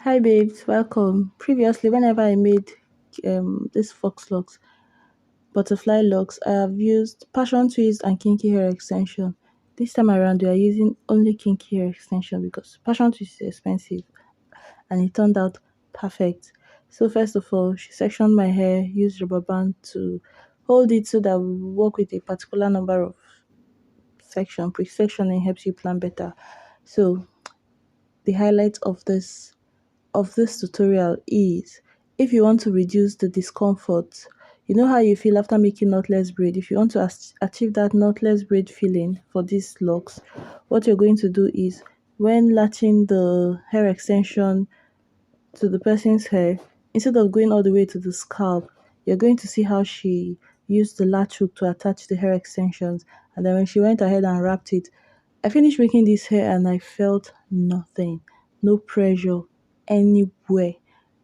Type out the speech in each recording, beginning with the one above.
Hi babes, welcome. Previously, whenever I made this fox locks, butterfly locks, I have used passion twist and kinky hair extension. This time around, we are using only kinky hair extension because passion twist is expensive and it turned out perfect. So first of all, she sectioned my hair, used rubber band to hold it so that we work with a particular number of section. Pre-sectioning helps you plan better. So the highlight of this tutorial is if you want to reduce the discomfort, you know how you feel after making knotless braid. If you want to achieve that knotless braid feeling for these locks, what you're going to do is when latching the hair extension to the person's hair, instead of going all the way to the scalp, you're going to see how she used the latch hook to attach the hair extensions. And then when she went ahead and wrapped it, I finished making this hair and I felt nothing, no pressure anywhere.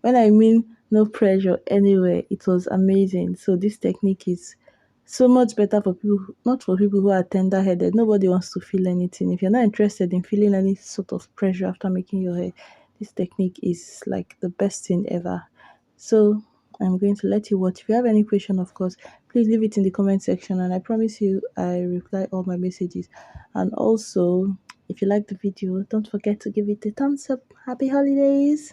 When I mean no pressure anywhere, it was amazing. So this technique is so much better for people, not for people who are tender headed. Nobody wants to feel anything. If you're not interested in feeling any sort of pressure after making your hair, this technique is like the best thing ever. So I'm going to let you watch. If you have any question, of course, please leave it in the comment section, and I promise you I reply all my messages. And also, if you like the video, don't forget to give it a thumbs up. Happy holidays!